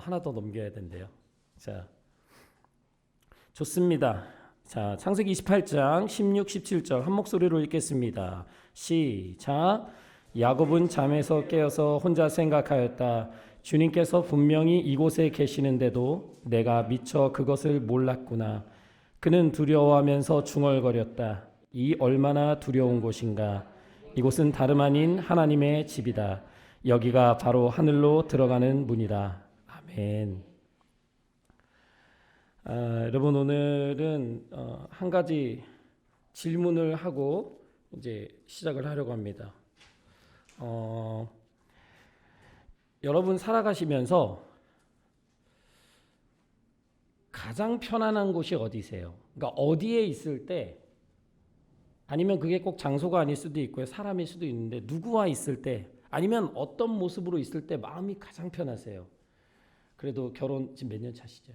하나 더 넘겨야 된대요. 자, 좋습니다. 자, 창세기 28장 16, 17절 한 목소리로 읽겠습니다. 시작. 야곱은 잠에서 깨어서 혼자 생각하였다. 주님께서 분명히 이곳에 계시는데도 내가 미처 그것을 몰랐구나. 그는 두려워하면서 중얼거렸다. 이 얼마나 두려운 곳인가. 이곳은 다름 아닌 하나님의 집이다. 여기가 바로 하늘로 들어가는 문이다. 아멘. 여러분 오늘은 한 가지 질문을 하고 이제 시작을 하려고 합니다. 여러분 살아가시면서 가장 편안한 곳이 어디세요? 그러니까 어디에 있을 때, 아니면 그게 꼭 장소가 아닐 수도 있고요, 사람일 수도 있는데 누구와 있을 때, 아니면 어떤 모습으로 있을 때 마음이 가장 편하세요? 그래도 결혼 지금 몇 년 차시죠? 7년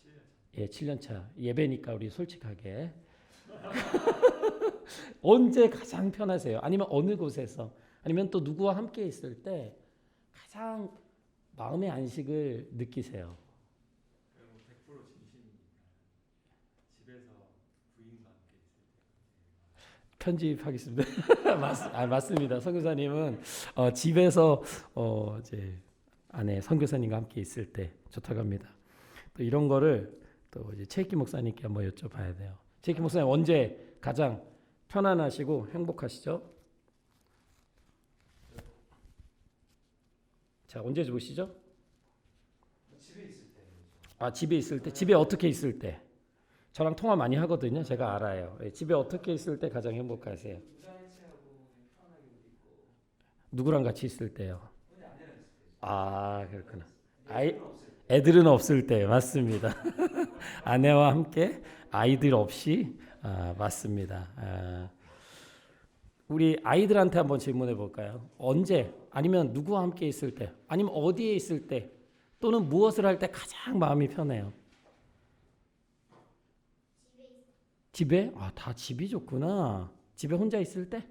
차. 예, 7년 차. 예배니까 우리 솔직하게. 언제 가장 편하세요? 아니면 어느 곳에서? 아니면 또 누구와 함께 있을 때 가장 마음의 안식을 느끼세요? 100% 진심이니까 집에서 부인과 함께 있을 편집하겠습니다. 맞습니다. 선교사님은 집에서 이제 아내 선교사님과 함께 있을 때 좋다고 합니다. 또 이런 거를 또 이제 최익기 목사님께 한번 여쭤봐야 돼요. 최익기 목사님 언제 가장 편안하시고 행복하시죠? 자, 언제 주무시죠? 집에 있을 때. 집에 있을 때. 집에 어떻게 있을 때? 저랑 통화 많이 하거든요. 제가 알아요. 집에 어떻게 있을 때 가장 행복하세요? 부자연체하고 편하게 옷 입고. 누구랑 같이 있을 때요? 근데 아내랑 있을 때. 그렇구나. 애들은 없을 때. 맞습니다. 아내와 함께 아이들 없이. 맞습니다. 우리 아이들한테 한번 질문해 볼까요? 언제, 아니면 누구와 함께 있을 때, 아니면 어디에 있을 때, 또는 무엇을 할 때 가장 마음이 편해요? 집에? 다 집이 좋구나. 집에 혼자 있을 때?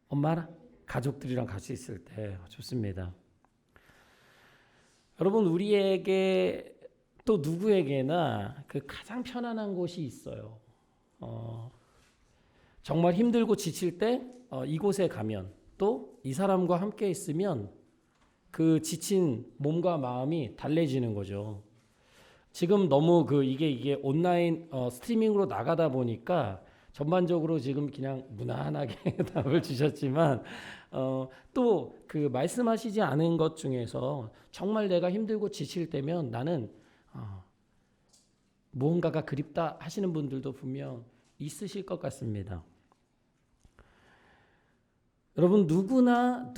엄마랑? 가족들이랑 같이 있을 때. 좋습니다. 여러분, 우리에게 또 누구에게나 그 가장 편안한 곳이 있어요. 정말 힘들고 지칠 때 이곳에 가면, 또 이 사람과 함께 있으면 그 지친 몸과 마음이 달래지는 거죠. 지금 너무 이게 온라인 스트리밍으로 나가다 보니까 전반적으로 지금 그냥 무난하게 답을 주셨지만 또 그 말씀하시지 않은 것 중에서 정말 내가 힘들고 지칠 때면 나는 무언가가 그립다 하시는 분들도 분명 있으실 것 같습니다. 여러분 누구나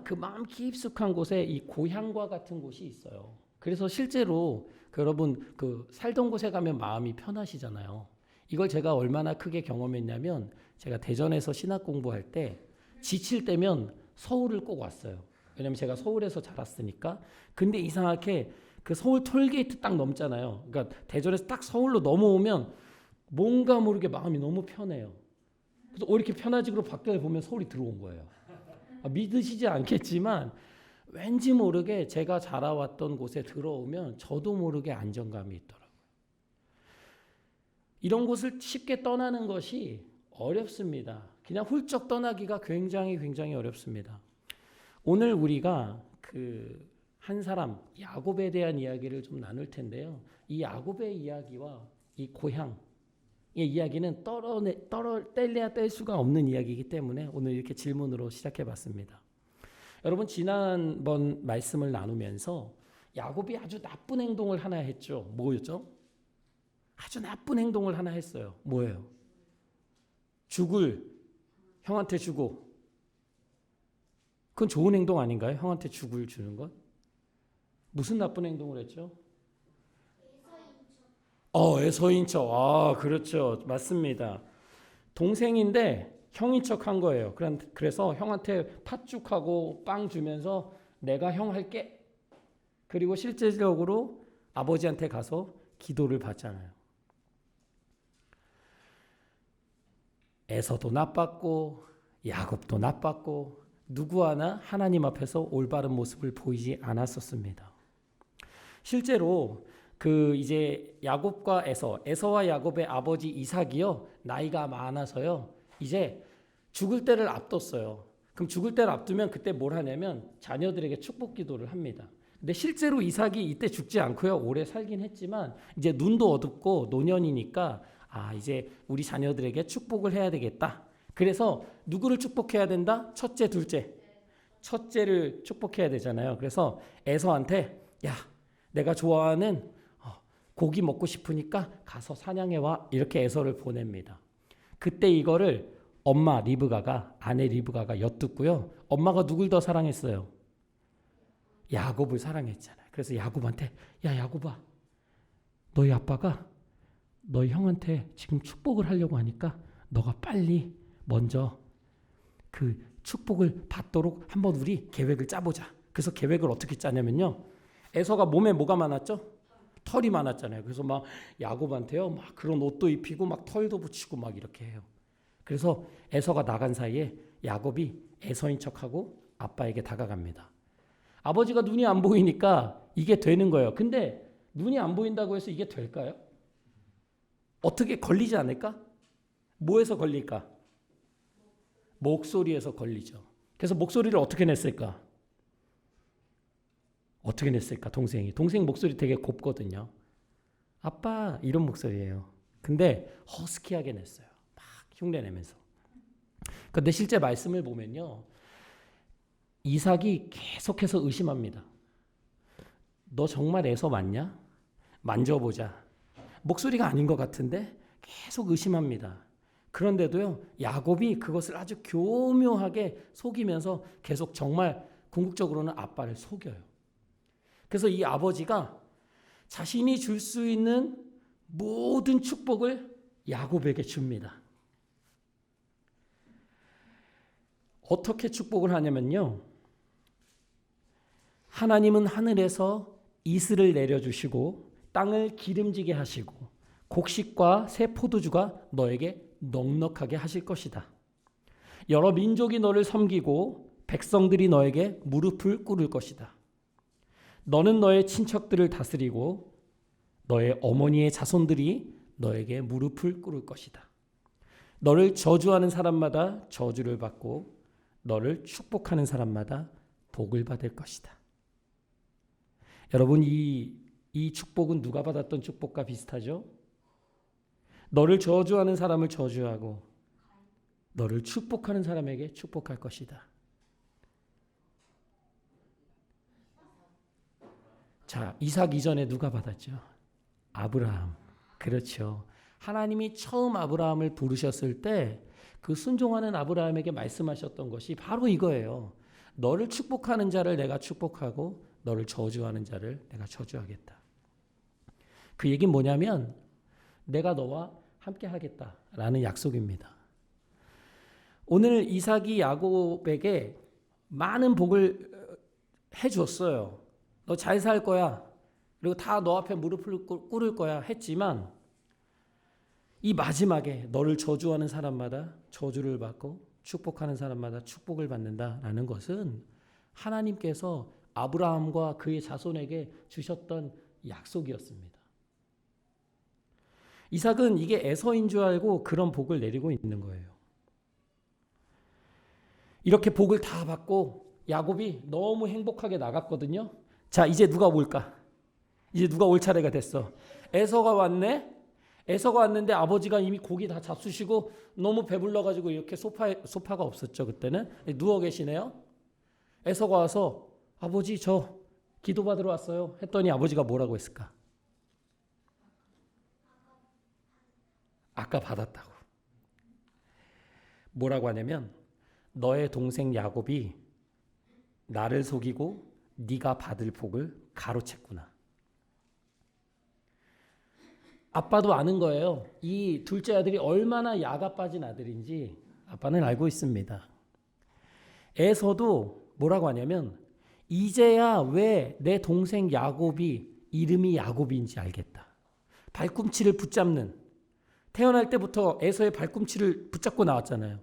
그 마음 깊숙한 곳에 이 고향과 같은 곳이 있어요. 그래서 실제로 여러분 살던 곳에 가면 마음이 편하시잖아요. 이걸 제가 얼마나 크게 경험했냐면, 제가 대전에서 신학 공부할 때 지칠 때면 서울을 꼭 왔어요. 왜냐면 제가 서울에서 자랐으니까. 근데 이상하게 그 서울 톨게이트 딱 넘잖아요. 그러니까 대전에서 딱 서울로 넘어오면 뭔가 모르게 마음이 너무 편해요. 그래서 이렇게 편하지로 밖을 보면 서울이 들어온 거예요. 믿으시지 않겠지만 왠지 모르게 제가 자라왔던 곳에 들어오면 저도 모르게 안정감이 있더라고요. 이런 곳을 쉽게 떠나는 것이 어렵습니다. 그냥 훌쩍 떠나기가 굉장히 어렵습니다. 오늘 우리가 한 사람 야곱에 대한 이야기를 좀 나눌 텐데요. 이 야곱의 이야기와 이 고향 이 이야기는 뗄래야 뗄 수가 없는 이야기이기 때문에 오늘 이렇게 질문으로 시작해 봤습니다. 여러분 지난번 말씀을 나누면서 야곱이 아주 나쁜 행동을 하나 했죠. 뭐였죠? 아주 나쁜 행동을 하나 했어요. 뭐예요? 죽을 형한테 주고. 그건 좋은 행동 아닌가요? 형한테 죽을 주는 건? 무슨 나쁜 행동을 했죠? 에서인 척. 그렇죠. 맞습니다. 동생인데 형인 척 한 거예요. 그래서 형한테 팥죽하고 빵 주면서 내가 형 할게. 그리고 실제적으로 아버지한테 가서 기도를 받잖아요. 에서도 나빴고 야곱도 나빴고 누구 하나 하나님 앞에서 올바른 모습을 보이지 않았었습니다. 실제로 그 이제 야곱과 에서와 야곱의 아버지 이삭이요 나이가 많아서요 이제 죽을 때를 앞뒀어요. 그럼 죽을 때를 앞두면 그때 뭘 하냐면 자녀들에게 축복 기도를 합니다. 근데 실제로 이삭이 이때 죽지 않고요 오래 살긴 했지만 이제 눈도 어둡고 노년이니까 이제 우리 자녀들에게 축복을 해야 되겠다. 그래서 누구를 축복해야 된다? 첫째, 둘째. 첫째를 축복해야 되잖아요. 그래서 에서한테 야, 내가 좋아하는 고기 먹고 싶으니까 가서 사냥해 와. 이렇게 에서를 보냅니다. 그때 이거를 아내 리브가가 엿듣고요. 엄마가 누굴 더 사랑했어요? 야곱을 사랑했잖아요. 그래서 야곱한테 야, 야곱아. 너희 아빠가 너희 형한테 지금 축복을 하려고 하니까 너가 빨리 먼저 그 축복을 받도록 한번 우리 계획을 짜보자. 그래서 계획을 어떻게 짜냐면요. 에서가 몸에 뭐가 많았죠? 털이 많았잖아요. 그래서 막 야곱한테요. 막 그런 옷도 입히고 막 털도 붙이고 막 이렇게 해요. 그래서 에서가 나간 사이에 야곱이 에서인 척하고 아빠에게 다가갑니다. 아버지가 눈이 안 보이니까 이게 되는 거예요. 근데 눈이 안 보인다고 해서 이게 될까요? 어떻게 걸리지 않을까? 뭐에서 걸릴까? 목소리에서 걸리죠. 그래서 목소리를 어떻게 냈을까? 동생 목소리 되게 곱거든요. 아빠 이런 목소리예요. 근데 허스키하게 냈어요. 막 흉내내면서. 근데 실제 말씀을 보면요. 이삭이 계속해서 의심합니다. 너 정말 에서 맞냐? 만져보자. 목소리가 아닌 것 같은데 계속 의심합니다. 그런데도요, 야곱이 그것을 아주 교묘하게 속이면서 계속 정말 궁극적으로는 아빠를 속여요. 그래서 이 아버지가 자신이 줄 수 있는 모든 축복을 야곱에게 줍니다. 어떻게 축복을 하냐면요. 하나님은 하늘에서 이슬을 내려주시고 땅을 기름지게 하시고 곡식과 새 포도주가 너에게 넉넉하게 하실 것이다. 여러 민족이 너를 섬기고 백성들이 너에게 무릎을 꿇을 것이다. 너는 너의 친척들을 다스리고 너의 어머니의 자손들이 너에게 무릎을 꿇을 것이다. 너를 저주하는 사람마다 저주를 받고 너를 축복하는 사람마다 복을 받을 것이다. 여러분 이 축복은 누가 받았던 축복과 비슷하죠? 너를 저주하는 사람을 저주하고 너를 축복하는 사람에게 축복할 것이다. 자, 이삭 이전에 누가 받았죠? 아브라함. 그렇죠. 하나님이 처음 아브라함을 부르셨을 때 그 순종하는 아브라함에게 말씀하셨던 것이 바로 이거예요. 너를 축복하는 자를 내가 축복하고 너를 저주하는 자를 내가 저주하겠다. 그 얘기는 뭐냐면 내가 너와 함께 하겠다라는 약속입니다. 오늘 이삭이 야곱에게 많은 복을 해줬어요. 너 잘 살 거야. 그리고 다 너 앞에 무릎을 꿇을 거야 했지만 이 마지막에 너를 저주하는 사람마다 저주를 받고 축복하는 사람마다 축복을 받는다라는 것은 하나님께서 아브라함과 그의 자손에게 주셨던 약속이었습니다. 이삭은 이게 에서인 줄 알고 그런 복을 내리고 있는 거예요. 이렇게 복을 다 받고 야곱이 너무 행복하게 나갔거든요. 자, 이제 누가 올까? 이제 누가 올 차례가 됐어. 에서가 왔네. 에서가 왔는데 아버지가 이미 고기 다 잡수시고 너무 배불러가지고 이렇게 소파가 없었죠. 그때는 누워 계시네요. 에서가 와서 아버지 저 기도받으러 왔어요 했더니 아버지가 뭐라고 했을까? 아까 받았다고. 뭐라고 하냐면 너의 동생 야곱이 나를 속이고 네가 받을 복을 가로챘구나. 아빠도 아는 거예요. 이 둘째 아들이 얼마나 야가 빠진 아들인지 아빠는 알고 있습니다. 에서도 뭐라고 하냐면 이제야 왜 내 동생 야곱이 이름이 야곱인지 알겠다. 발꿈치를 붙잡는, 태어날 때부터 에서의 발꿈치를 붙잡고 나왔잖아요.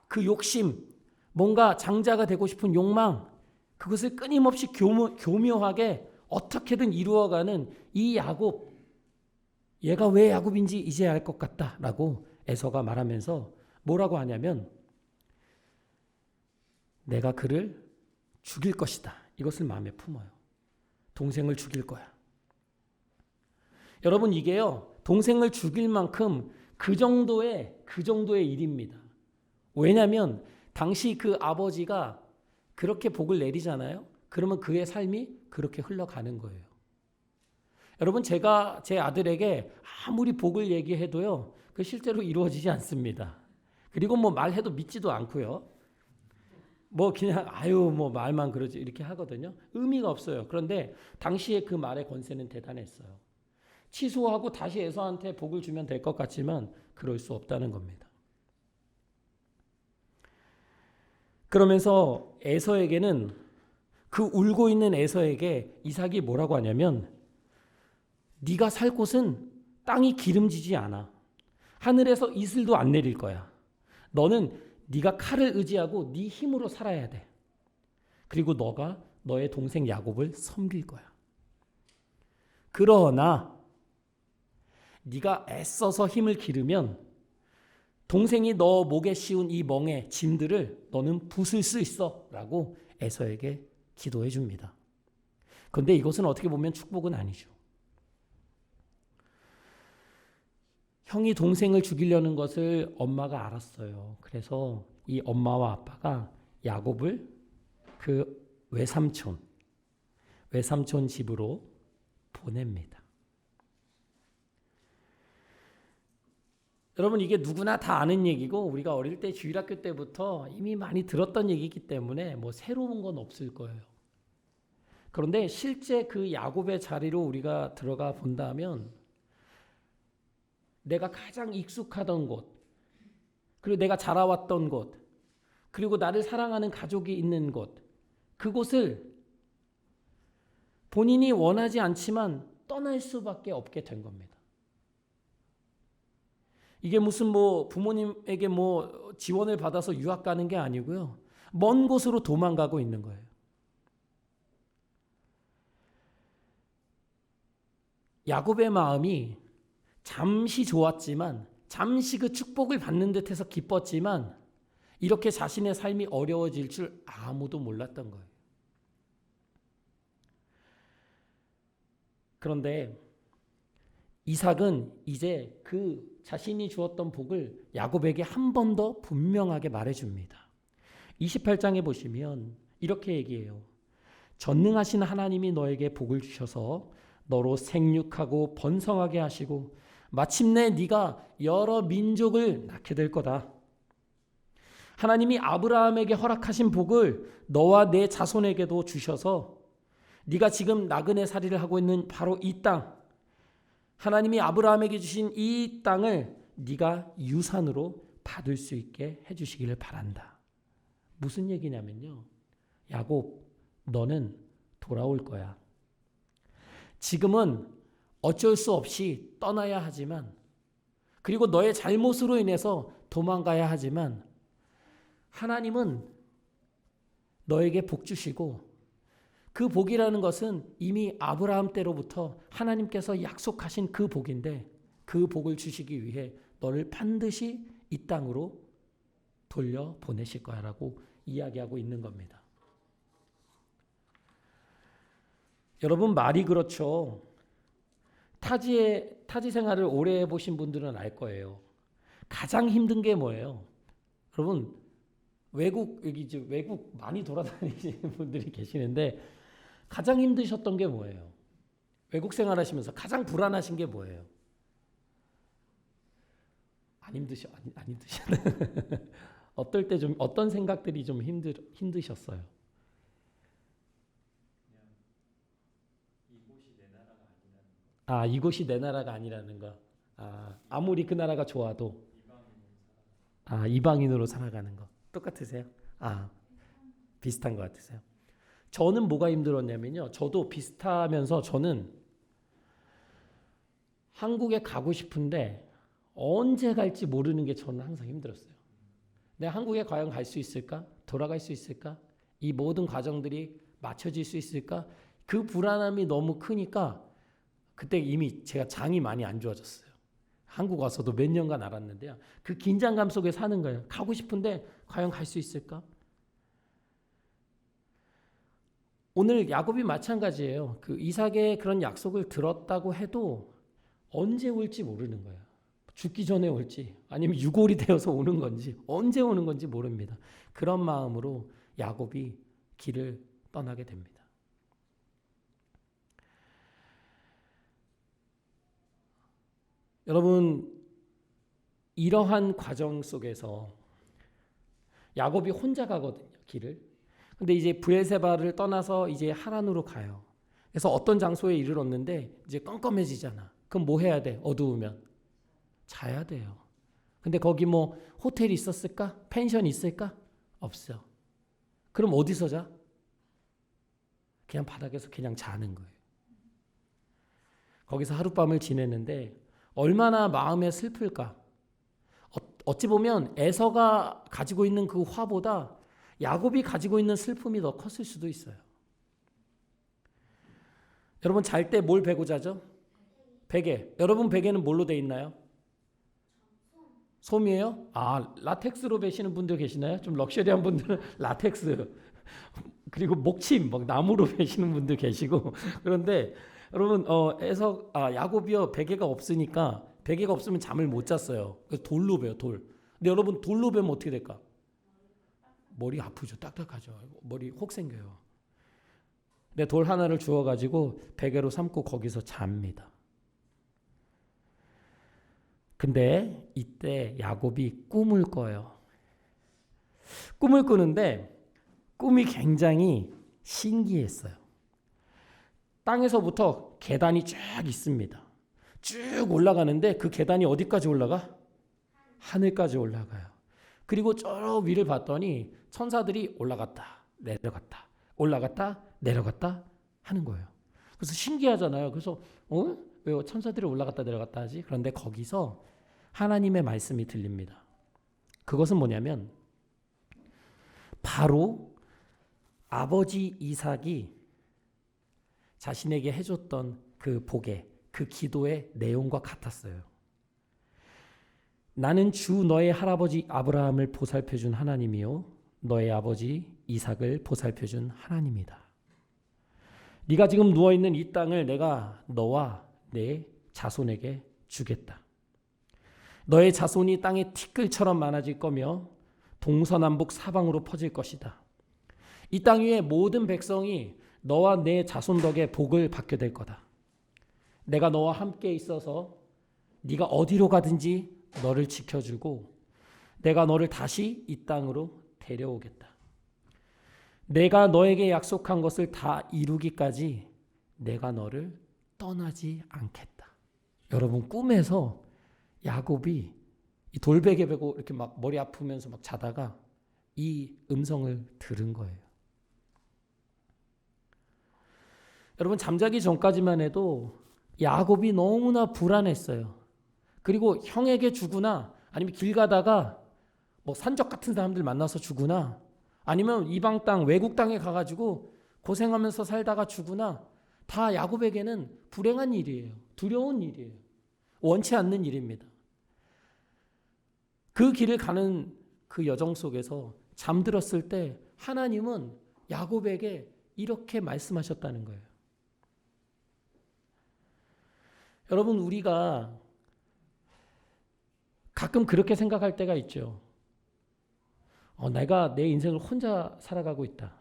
그 욕심, 뭔가 장자가 되고 싶은 욕망, 그것을 끊임없이 교묘하게 어떻게든 이루어가는 이 야곱, 얘가 왜 야곱인지 이제 알 것 같다라고 에서가 말하면서 뭐라고 하냐면 내가 그를 죽일 것이다. 이것을 마음에 품어요. 동생을 죽일 거야. 여러분 이게요. 동생을 죽일 만큼 그 정도의 일입니다. 왜냐하면 당시 그 아버지가 그렇게 복을 내리잖아요. 그러면 그의 삶이 그렇게 흘러가는 거예요. 여러분 제가 제 아들에게 아무리 복을 얘기해도요. 그 실제로 이루어지지 않습니다. 그리고 뭐 말해도 믿지도 않고요. 뭐 그냥 뭐 말만 그러지 이렇게 하거든요. 의미가 없어요. 그런데 당시에 그 말의 권세는 대단했어요. 취소하고 다시 에서한테 복을 주면 될 것 같지만 그럴 수 없다는 겁니다. 그러면서 에서에게는 그 울고 있는 에서에게 이삭이 뭐라고 하냐면 네가 살 곳은 땅이 기름지지 않아. 하늘에서 이슬도 안 내릴 거야. 너는 네가 칼을 의지하고 네 힘으로 살아야 돼. 그리고 너가 너의 동생 야곱을 섬길 거야. 그러나 네가 애써서 힘을 기르면 동생이 너 목에 씌운 이 멍에 짐들을 너는 부술 수 있어 라고 에서에게 기도해 줍니다. 그런데 이것은 어떻게 보면 축복은 아니죠. 형이 동생을 죽이려는 것을 엄마가 알았어요. 그래서 이 엄마와 아빠가 야곱을 그 외삼촌 집으로 보냅니다. 여러분 이게 누구나 다 아는 얘기고 우리가 어릴 때 주일학교 때부터 이미 많이 들었던 얘기이기 때문에 뭐 새로운 건 없을 거예요. 그런데 실제 그 야곱의 자리로 우리가 들어가 본다면 내가 가장 익숙하던 곳, 그리고 내가 자라왔던 곳, 그리고 나를 사랑하는 가족이 있는 곳, 그곳을 본인이 원하지 않지만 떠날 수밖에 없게 된 겁니다. 이게 무슨 뭐 부모님에게 뭐 지원을 받아서 유학 가는 게 아니고요. 먼 곳으로 도망가고 있는 거예요. 야곱의 마음이 잠시 좋았지만, 잠시 그 축복을 받는 듯해서 기뻤지만 이렇게 자신의 삶이 어려워질 줄 아무도 몰랐던 거예요. 그런데 이삭은 이제 그 자신이 주었던 복을 야곱에게 한 번 더 분명하게 말해줍니다. 28장에 보시면 이렇게 얘기해요. 전능하신 하나님이 너에게 복을 주셔서 너로 생육하고 번성하게 하시고 마침내 네가 여러 민족을 낳게 될 거다. 하나님이 아브라함에게 허락하신 복을 너와 내 자손에게도 주셔서 네가 지금 나그네 살이를 하고 있는 바로 이 땅, 하나님이 아브라함에게 주신 이 땅을 네가 유산으로 받을 수 있게 해주시기를 바란다. 무슨 얘기냐면요. 야곱, 너는 돌아올 거야. 지금은 어쩔 수 없이 떠나야 하지만, 그리고 너의 잘못으로 인해서 도망가야 하지만 하나님은 너에게 복 주시고 그 복이라는 것은 이미 아브라함 때로부터 하나님께서 약속하신 그 복인데 그 복을 주시기 위해 너를 반드시 이 땅으로 돌려보내실 거야라고 이야기하고 있는 겁니다. 여러분 말이 그렇죠. 타지 생활을 오래 해보신 분들은 알 거예요. 가장 힘든 게 뭐예요? 여러분 외국 많이 돌아다니시는 분들이 계시는데 가장 힘드셨던 게 뭐예요? 외국 생활하시면서 가장 불안하신 게 뭐예요? 안 힘드셨나요? 어떨 때 좀 어떤 생각들이 좀 힘드셨어요? 이곳이 내 나라가 아니라는 거. 아무리 그 나라가 좋아도 이방인으로 살아가는 거. 똑같으세요? 비슷한 것 같으세요? 저는 뭐가 힘들었냐면요. 저도 비슷하면서 저는 한국에 가고 싶은데 언제 갈지 모르는 게 저는 항상 힘들었어요. 내가 한국에 과연 갈 수 있을까? 돌아갈 수 있을까? 이 모든 과정들이 맞춰질 수 있을까? 그 불안함이 너무 크니까 그때 이미 제가 장이 많이 안 좋아졌어요. 한국 와서도 몇 년간 알았는데요. 그 긴장감 속에 사는 거예요. 가고 싶은데 과연 갈 수 있을까? 오늘 야곱이 마찬가지예요. 그 이삭의 그런 약속을 들었다고 해도 언제 올지 모르는 거예요. 죽기 전에 올지 아니면 유골이 되어서 오는 건지 언제 오는 건지 모릅니다. 그런 마음으로 야곱이 길을 떠나게 됩니다. 여러분, 이러한 과정 속에서 야곱이 혼자 가거든요, 길을. 근데 이제 브엘세바를 떠나서 이제 하란으로 가요. 그래서 어떤 장소에 이르렀는데 이제 껌껌해지잖아. 그럼 뭐 해야 돼? 어두우면 자야 돼요. 근데 거기 뭐 호텔이 있었을까? 펜션이 있을까? 없어. 그럼 어디서 자? 그냥 바닥에서 그냥 자는 거예요. 거기서 하룻밤을 지내는데 얼마나 마음에 슬플까? 어찌 보면 에서가 가지고 있는 그 화보다 야곱이 가지고 있는 슬픔이 더 컸을 수도 있어요. 여러분 잘 때 뭘 베고 자죠? 베개. 여러분 베개는 뭘로 돼 있나요? 솜이에요? 아, 라텍스로 베시는 분들 계시나요? 좀 럭셔리한 분들은 라텍스. 그리고 목침, 막 나무로 베시는 분들 계시고. 그런데 여러분 야곱이요 베개가 없으니까 베개가 없으면 잠을 못 잤어요. 그래서 돌로 베요, 돌. 근데 여러분 돌로 베면 어떻게 될까? 머리 아프죠, 딱딱하죠. 머리 혹 생겨요. 근데 돌 하나를 주워가지고 베개로 삼고 거기서 잡니다. 근데 이때 야곱이 꿈을 꿔요. 꿈을 꾸는데 꿈이 굉장히 신기했어요. 땅에서부터 계단이 쭉 있습니다. 쭉 올라가는데 그 계단이 어디까지 올라가? 하늘까지 올라가요. 그리고 저 위를 봤더니 천사들이 올라갔다 내려갔다 올라갔다 내려갔다 하는 거예요. 그래서 신기하잖아요. 그래서 왜 천사들이 올라갔다 내려갔다 하지? 그런데 거기서 하나님의 말씀이 들립니다. 그것은 뭐냐면 바로 아버지 이삭이 자신에게 해줬던 그 복의 그 기도의 내용과 같았어요. 나는 주 너의 할아버지 아브라함을 보살펴준 하나님이요 너의 아버지 이삭을 보살펴준 하나님이다. 네가 지금 누워있는 이 땅을 내가 너와 내 자손에게 주겠다. 너의 자손이 땅의 티끌처럼 많아질 거며 동서남북 사방으로 퍼질 것이다. 이 땅 위의 모든 백성이 너와 내 자손 덕에 복을 받게 될 거다. 내가 너와 함께 있어서 네가 어디로 가든지 너를 지켜주고 내가 너를 다시 이 땅으로 데려오겠다. 내가 너에게 약속한 것을 다 이루기까지 내가 너를 떠나지 않겠다. 여러분 꿈에서 야곱이 이 돌베개 베고 이렇게 막 머리 아프면서 막 자다가 이 음성을 들은 거예요. 여러분 잠자기 전까지만 해도 야곱이 너무나 불안했어요. 그리고 형에게 주거나 아니면 길 가다가 뭐 산적 같은 사람들 만나서 주거나 아니면 이방 땅 외국 땅에 가가지고 고생하면서 살다가 주거나 다 야곱에게는 불행한 일이에요. 두려운 일이에요. 원치 않는 일입니다. 그 길을 가는 그 여정 속에서 잠들었을 때 하나님은 야곱에게 이렇게 말씀하셨다는 거예요. 여러분 우리가 가끔 그렇게 생각할 때가 있죠. 내가 내 인생을 혼자 살아가고 있다.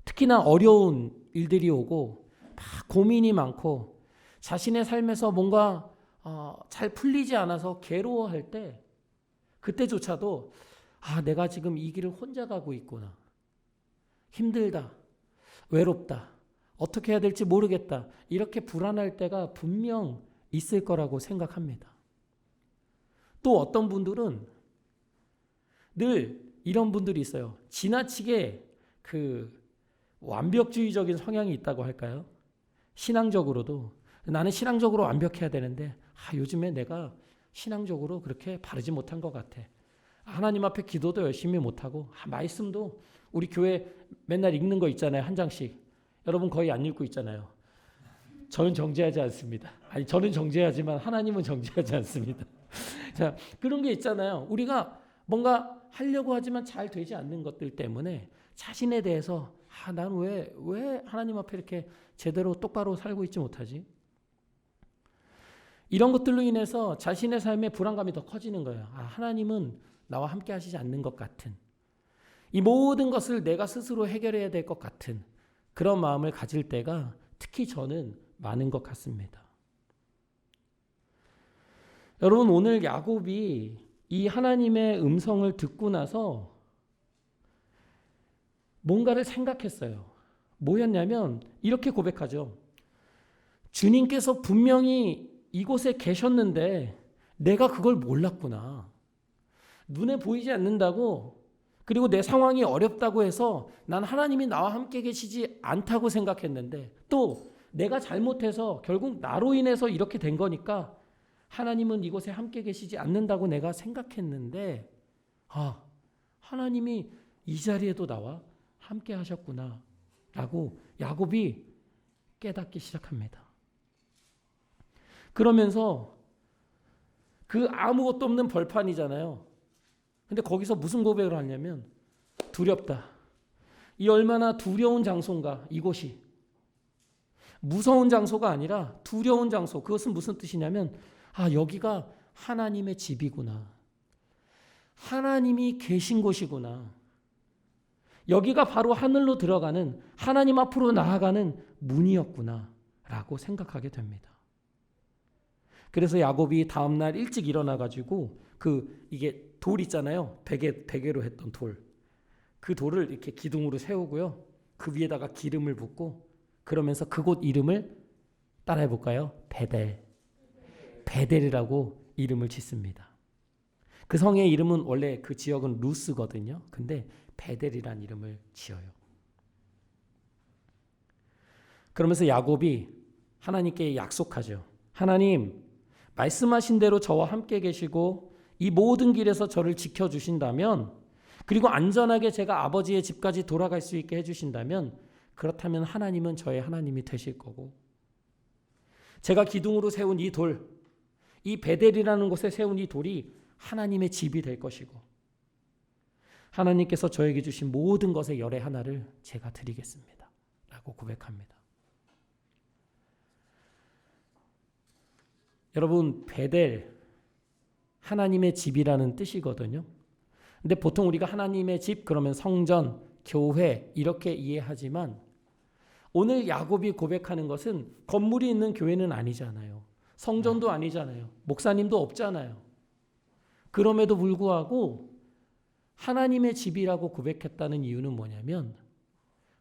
특히나 어려운 일들이 오고 막 고민이 많고 자신의 삶에서 뭔가 잘 풀리지 않아서 괴로워할 때 그때조차도 내가 지금 이 길을 혼자 가고 있구나. 힘들다. 외롭다. 어떻게 해야 될지 모르겠다. 이렇게 불안할 때가 분명 있을 거라고 생각합니다. 또 어떤 분들은 늘 이런 분들이 있어요. 지나치게 그 완벽주의적인 성향이 있다고 할까요? 신앙적으로도 나는 신앙적으로 완벽해야 되는데 요즘에 내가 신앙적으로 그렇게 바르지 못한 것 같아. 하나님 앞에 기도도 열심히 못하고 말씀도 우리 교회 맨날 읽는 거 있잖아요. 한 장씩. 여러분 거의 안 읽고 있잖아요. 저는 정죄하지 않습니다. 아니 저는 정죄하지만 하나님은 정죄하지 않습니다. 자, 그런 게 있잖아요. 우리가 뭔가 하려고 하지만 잘 되지 않는 것들 때문에 자신에 대해서 난 왜 하나님 앞에 이렇게 제대로 똑바로 살고 있지 못하지? 이런 것들로 인해서 자신의 삶의 불안감이 더 커지는 거예요. 하나님은 나와 함께 하시지 않는 것 같은, 이 모든 것을 내가 스스로 해결해야 될 것 같은 그런 마음을 가질 때가 특히 저는 많은 것 같습니다. 여러분, 오늘 야곱이 이 하나님의 음성을 듣고 나서 뭔가를 생각했어요. 뭐였냐면 이렇게 고백하죠. 주님께서 분명히 이곳에 계셨는데 내가 그걸 몰랐구나. 눈에 보이지 않는다고, 그리고 내 상황이 어렵다고 해서 난 하나님이 나와 함께 계시지 않다고 생각했는데, 또 내가 잘못해서 결국 나로 인해서 이렇게 된 거니까 하나님은 이곳에 함께 계시지 않는다고 내가 생각했는데, 하나님이 이 자리에도 나와 함께 하셨구나 라고 야곱이 깨닫기 시작합니다. 그러면서 그 아무것도 없는 벌판이잖아요. 근데 거기서 무슨 고백을 하냐면 두렵다. 이 얼마나 두려운 장소인가, 이곳이. 무서운 장소가 아니라 두려운 장소. 그것은 무슨 뜻이냐면 여기가 하나님의 집이구나. 하나님이 계신 곳이구나. 여기가 바로 하늘로 들어가는, 하나님 앞으로 나아가는 문이었구나 라고 생각하게 됩니다. 그래서 야곱이 다음날 일찍 일어나가지고 이게 돌 있잖아요. 베개로 했던 돌. 그 돌을 이렇게 기둥으로 세우고요. 그 위에다가 기름을 붓고, 그러면서 그곳 이름을 따라해 볼까요? 베델이라고 이름을 짓습니다. 그 성의 이름은 원래 그 지역은 루스거든요. 근데 베델이라는 이름을 지어요. 그러면서 야곱이 하나님께 약속하죠. 하나님, 말씀하신 대로 저와 함께 계시고 이 모든 길에서 저를 지켜주신다면, 그리고 안전하게 제가 아버지의 집까지 돌아갈 수 있게 해주신다면, 그렇다면 하나님은 저의 하나님이 되실 거고, 제가 기둥으로 세운 이 돌, 이 베델이라는 곳에 세운 이 돌이 하나님의 집이 될 것이고, 하나님께서 저에게 주신 모든 것의 열의 하나를 제가 드리겠습니다 라고 고백합니다. 여러분, 베델, 하나님의 집이라는 뜻이거든요. 근데 보통 우리가 하나님의 집 그러면 성전, 교회 이렇게 이해하지만, 오늘 야곱이 고백하는 것은 건물이 있는 교회는 아니잖아요. 성전도 아니잖아요. 목사님도 없잖아요. 그럼에도 불구하고 하나님의 집이라고 고백했다는 이유는 뭐냐면,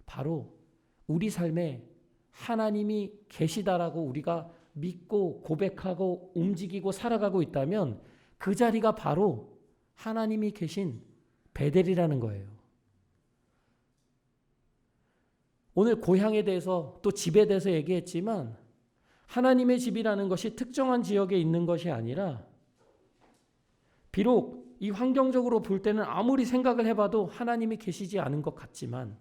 바로 우리 삶에 하나님이 계시다라고 우리가 믿고 고백하고 움직이고 살아가고 있다면 그 자리가 바로 하나님이 계신 베델이라는 거예요. 오늘 고향에 대해서 또 집에 대해서 얘기했지만, 하나님의 집이라는 것이 특정한 지역에 있는 것이 아니라, 비록 이 환경적으로 볼 때는 아무리 생각을 해봐도 하나님이 계시지 않은 것 같지만,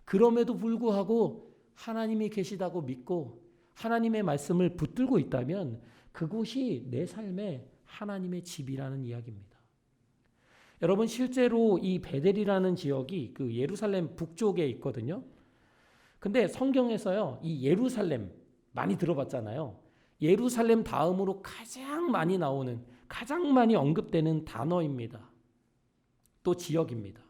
그럼에도 불구하고 하나님이 계시다고 믿고 하나님의 말씀을 붙들고 있다면 그곳이 내 삶의 하나님의 집이라는 이야기입니다. 여러분, 실제로 이 베델이라는 지역이 그 예루살렘 북쪽에 있거든요. 근데 성경에서요, 이 예루살렘 많이 들어봤잖아요. 예루살렘 다음으로 가장 많이 나오는, 가장 많이 언급되는 단어입니다. 또 지역입니다.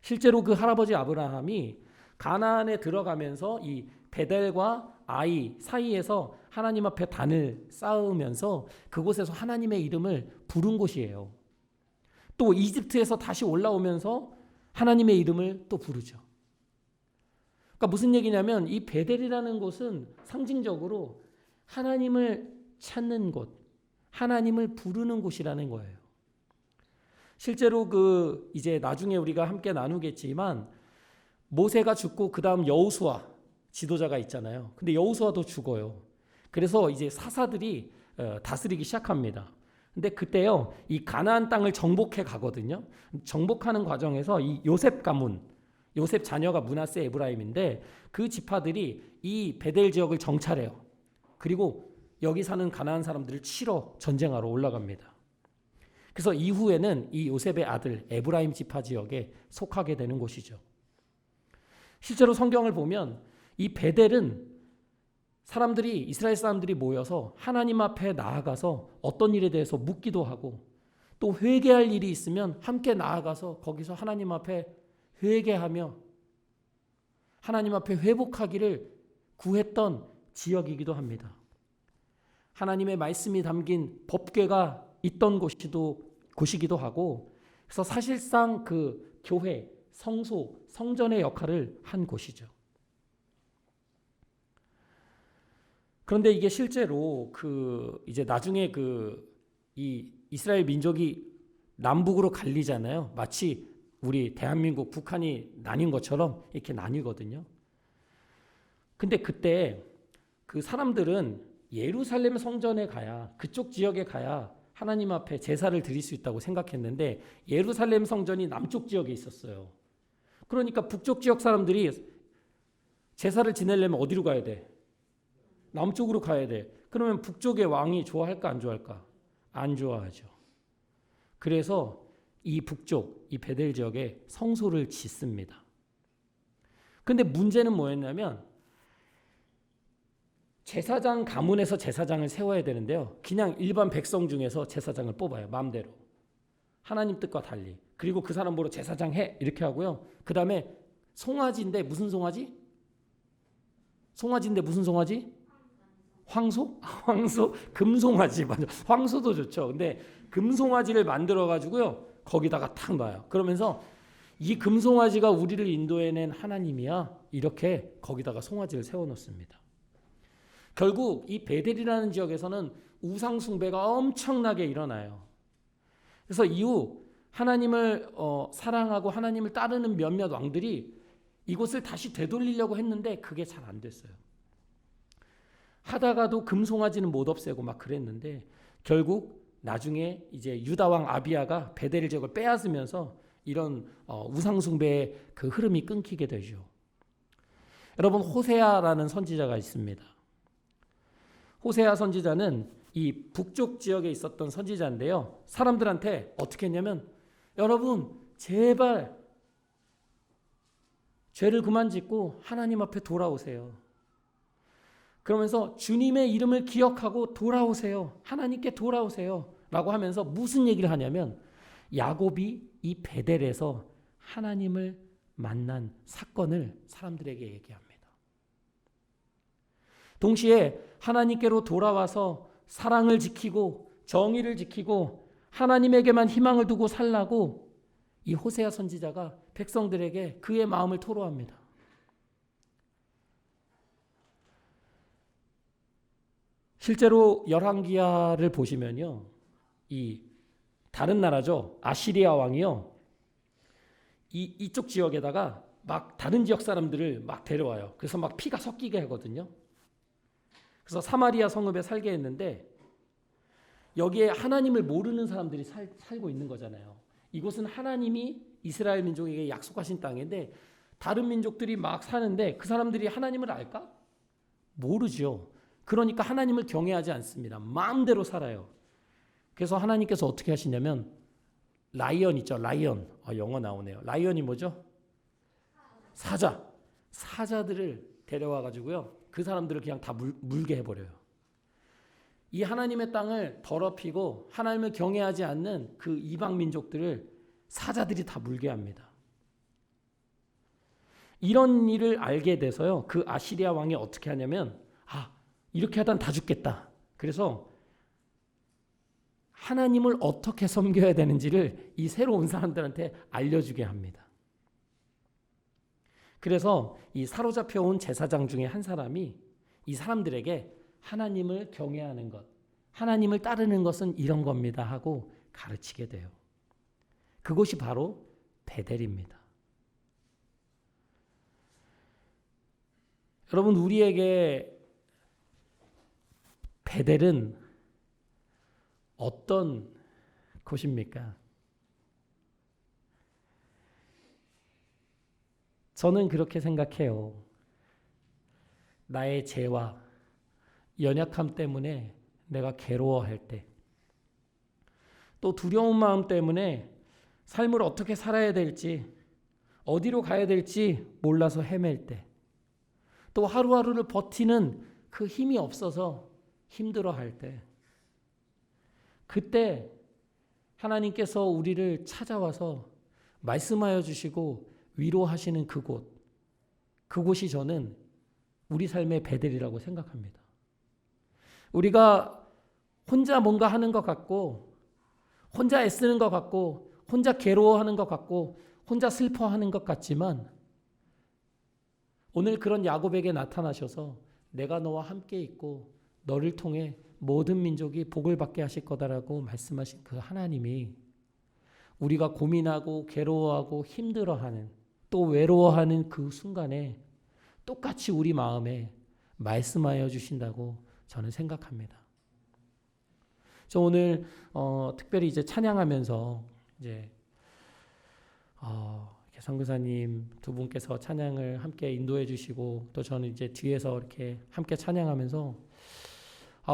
실제로 그 할아버지 아브라함이 가나안에 들어가면서 이 베델과 아이 사이에서 하나님 앞에 단을 쌓으면서 그곳에서 하나님의 이름을 부른 곳이에요. 또 이집트에서 다시 올라오면서 하나님의 이름을 또 부르죠. 그러니까 무슨 얘기냐면, 이 베델이라는 곳은 상징적으로 하나님을 찾는 곳, 하나님을 부르는 곳이라는 거예요. 실제로 이제 나중에 우리가 함께 나누겠지만, 모세가 죽고 그 다음 여호수아 지도자가 있잖아요. 근데 여호수아도 죽어요. 그래서 이제 사사들이 다스리기 시작합니다. 근데 그때요, 이 가나안 땅을 정복해 가거든요. 정복하는 과정에서 이 요셉 가문, 요셉 자녀가 므낫세, 에브라임인데 그 지파들이 이 베델 지역을 정찰해요. 그리고 여기 사는 가나안 사람들을 치러 전쟁하러 올라갑니다. 그래서 이후에는 이 요셉의 아들 에브라임 지파 지역에 속하게 되는 곳이죠. 실제로 성경을 보면 이 베델은 이스라엘 사람들이 모여서 하나님 앞에 나아가서 어떤 일에 대해서 묻기도 하고 또 회개할 일이 있으면 함께 나아가서 거기서 하나님 앞에 회개하며 하나님 앞에 회복하기를 구했던 지역이기도 합니다. 하나님의 말씀이 담긴 법궤가 있던 곳이기도 하고 그래서 사실상 그 교회, 성소, 성전의 역할을 한 곳이죠. 그런데 이게 실제로 이제 나중에 이 이스라엘 민족이 남북으로 갈리잖아요. 마치 우리 대한민국, 북한이 나뉜 것처럼 이렇게 나뉘거든요. 근데 그때 그 사람들은 예루살렘 성전에 가야, 그쪽 지역에 가야 하나님 앞에 제사를 드릴 수 있다고 생각했는데 예루살렘 성전이 남쪽 지역에 있었어요. 그러니까 북쪽 지역 사람들이 제사를 지내려면 어디로 가야 돼? 남쪽으로 가야 돼. 그러면 북쪽의 왕이 좋아할까 안 좋아할까? 안 좋아하죠. 그래서 이 북쪽, 이 베델 지역에 성소를 짓습니다. 근데 문제는 뭐였냐면 제사장 가문에서 제사장을 세워야 되는데요. 그냥 일반 백성 중에서 제사장을 뽑아요. 마음대로. 하나님 뜻과 달리. 그리고 그 사람 보러 제사장 해 이렇게 하고요. 그 다음에 송아지인데 무슨 송아지? 송아지인데 무슨 송아지? 황소? 황소? 금송아지. 맞아. 황소도 좋죠. 근데 금송아지를 만들어 가지고요. 거기다가 탁 놔요. 그러면서 이 금송아지가 우리를 인도해낸 하나님이야. 이렇게 거기다가 송아지를 세워놓습니다. 결국 이 베델이라는 지역에서는 우상 숭배가 엄청나게 일어나요. 그래서 이후 하나님을 사랑하고 하나님을 따르는 몇몇 왕들이 이곳을 다시 되돌리려고 했는데 그게 잘 안 됐어요. 하다가도 금송아지는 못 없애고 막 그랬는데 결국 나중에 이제 유다 왕 아비야가 베델 지역을 빼앗으면서 이런 우상 숭배의 그 흐름이 끊기게 되죠. 여러분 호세아라는 선지자가 있습니다. 호세아 선지자는 이 북쪽 지역에 있었던 선지자인데요. 사람들한테 어떻게 했냐면 여러분 제발 죄를 그만 짓고 하나님 앞에 돌아오세요. 그러면서 주님의 이름을 기억하고 돌아오세요. 하나님께 돌아오세요. 라고 하면서 무슨 얘기를 하냐면 야곱이 이 베델에서 하나님을 만난 사건을 사람들에게 얘기합니다. 동시에 하나님께로 돌아와서 사랑을 지키고 정의를 지키고 하나님에게만 희망을 두고 살라고 이 호세아 선지자가 백성들에게 그의 마음을 토로합니다. 실제로 열왕기하를 보시면요. 이 다른 나라죠. 아시리아 왕이요. 이쪽 지역에다가 막 다른 지역 사람들을 막 데려와요. 그래서 막 피가 섞이게 하거든요. 그래서 사마리아 성읍에 살게 했는데 여기에 하나님을 모르는 사람들이 살고 있는 거잖아요. 이곳은 하나님이 이스라엘 민족에게 약속하신 땅인데 다른 민족들이 막 사는데 그 사람들이 하나님을 알까? 모르죠. 그러니까 하나님을 경외하지 않습니다. 마음대로 살아요. 그래서 하나님께서 어떻게 하시냐면 라이언 있죠. 라이언. 영어 나오네요. 라이언이 뭐죠? 사자들을 데려와 가지고요. 그 사람들을 그냥 다 물게 해버려요. 이 하나님의 땅을 더럽히고 하나님을 경외하지 않는 그 이방 민족들을 사자들이 다 물게 합니다. 이런 일을 알게 돼서요. 그 아시리아 왕이 어떻게 하냐면 이렇게 하다 다 죽겠다. 그래서 하나님을 어떻게 섬겨야 되는지를 이 새로 온 사람들한테 알려주게 합니다. 그래서 이 사로잡혀 온 제사장 중에 한 사람이 이 사람들에게 하나님을 경외하는 것, 하나님을 따르는 것은 이런 겁니다 하고 가르치게 돼요. 그것이 바로 베델입니다. 여러분 우리에게 베델은 어떤 곳입니까? 저는 그렇게 생각해요. 나의 죄와 연약함 때문에 내가 괴로워할 때, 또 두려운 마음 때문에 삶을 어떻게 살아야 될지, 어디로 가야 될지 몰라서 헤맬 때, 또 하루하루를 버티는 그 힘이 없어서 힘들어할 때, 그때 하나님께서 우리를 찾아와서 말씀하여 주시고 위로하시는 그곳이 저는 우리 삶의 베델이라고 생각합니다. 우리가 혼자 뭔가 하는 것 같고, 혼자 애쓰는 것 같고, 혼자 괴로워하는 것 같고, 혼자 슬퍼하는 것 같지만, 오늘 그런 야곱에게 나타나셔서 내가 너와 함께 있고 너를 통해 모든 민족이 복을 받게 하실 거다라고 말씀하신 그 하나님이 우리가 고민하고 괴로워하고 힘들어하는, 또 외로워하는 그 순간에 똑같이 우리 마음에 말씀하여 주신다고 저는 생각합니다. 저 오늘 특별히 이제 찬양하면서 이제 이렇게 선교사님 두 분께서 찬양을 함께 인도해 주시고, 또 저는 이제 뒤에서 이렇게 함께 찬양하면서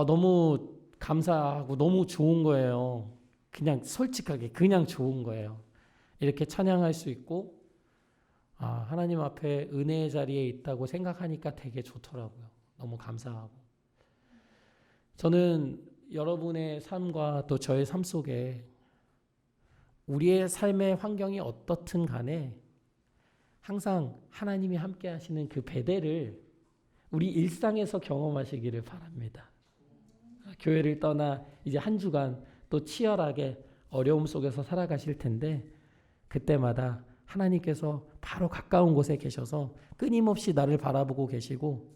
너무 감사하고 너무 좋은 거예요. 그냥 솔직하게 그냥 좋은 거예요. 이렇게 찬양할 수 있고 하나님 앞에 은혜의 자리에 있다고 생각하니까 되게 좋더라고요. 너무 감사하고. 저는 여러분의 삶과 또 저의 삶 속에 우리의 삶의 환경이 어떻든 간에 항상 하나님이 함께 하시는 그 베델을 우리 일상에서 경험하시기를 바랍니다. 교회를 떠나 이제 한 주간 또 치열하게 어려움 속에서 살아가실 텐데, 그때마다 하나님께서 바로 가까운 곳에 계셔서 끊임없이 나를 바라보고 계시고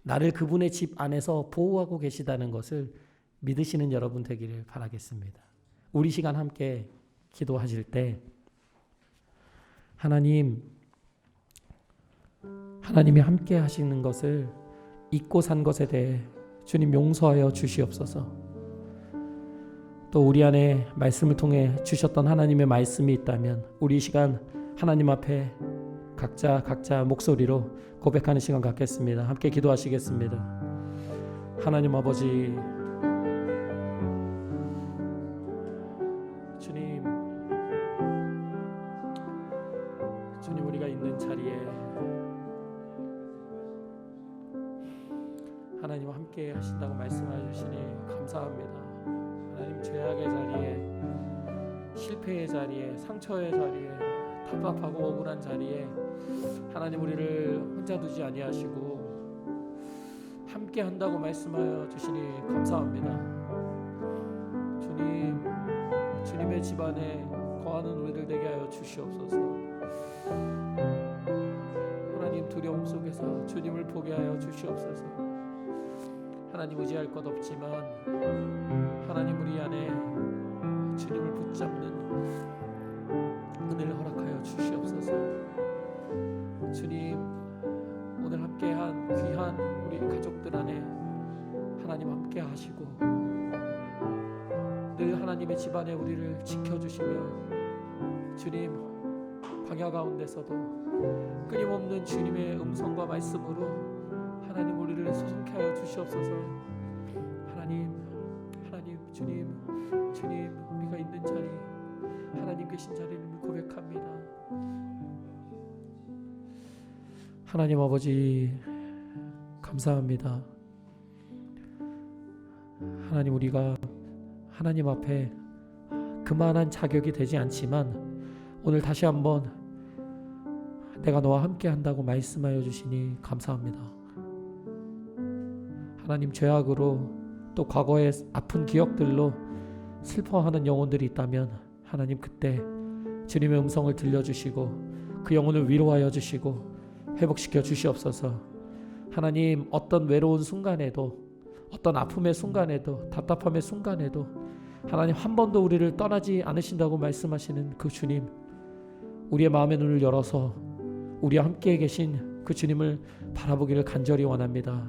나를 그분의 집 안에서 보호하고 계시다는 것을 믿으시는 여러분 되기를 바라겠습니다. 우리 시간 함께 기도하실 때 하나님이 함께 하시는 것을 잊고 산 것에 대해 주님 용서하여 주시옵소서. 또 우리 안에 말씀을 통해 주셨던 하나님의 말씀이 있다면 우리 시간 하나님 앞에 각자 목소리로 고백하는 시간 갖겠습니다. 함께 기도하시겠습니다. 하나님 아버지, 주님 우리가 있는 자리에 하나님 함께 하신다고 말씀해 주시니 감사합니다. 하나님, 죄악의 자리에, 실패의 자리에, 상처의 자리에, 답답하고 억울한 자리에 하나님 우리를 혼자 두지 아니하시고 함께 한다고 말씀하여 주시니 감사합니다. 주님, 주님의 집안에 거하는 우리들 되게 하여 주시옵소서. 하나님, 두려움 속에서 주님을 보게 하여 주시옵소서. 하나님, 의지할 것 없지만 하나님 우리 안에 주님을 붙잡는 은혜를 허락하여 주시옵소서. 주님, 오늘 함께한 귀한 우리 가족들 안에 하나님 함께 하시고 늘 하나님의 집안에 우리를 지켜주시며 주님, 광야 가운데서도 끊임없는 주님의 음성과 말씀으로 하나님 우리를 소송케 하여 주시옵소서. 하나님, 주님 우리가 있는 자리, 하나님 계신 자리를 고백합니다. 하나님 아버지 감사합니다. 하나님, 우리가 하나님 앞에 그만한 자격이 되지 않지만 오늘 다시 한번 내가 너와 함께 한다고 말씀하여 주시니 감사합니다. 하나님, 죄악으로 또 과거의 아픈 기억들로 슬퍼하는 영혼들이 있다면 하나님, 그때 주님의 음성을 들려주시고 그 영혼을 위로하여 주시고 회복시켜 주시옵소서. 하나님, 어떤 외로운 순간에도, 어떤 아픔의 순간에도, 답답함의 순간에도 하나님 한 번도 우리를 떠나지 않으신다고 말씀하시는 그 주님, 우리의 마음의 눈을 열어서 우리와 함께 계신 그 주님을 바라보기를 간절히 원합니다.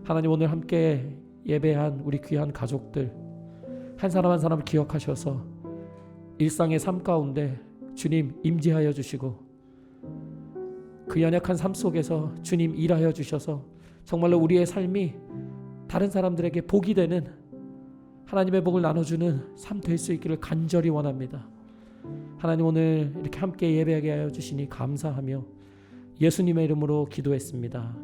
하나님, 오늘 함께 예배한 우리 귀한 가족들 한 사람 한 사람 기억하셔서 일상의 삶 가운데 주님 임재하여 주시고 그 연약한 삶 속에서 주님 일하여 주셔서 정말로 우리의 삶이 다른 사람들에게 복이 되는 하나님의 복을 나눠주는 삶 될 수 있기를 간절히 원합니다. 하나님 오늘 이렇게 함께 예배하게 하여 주시니 감사하며 예수님의 이름으로 기도했습니다.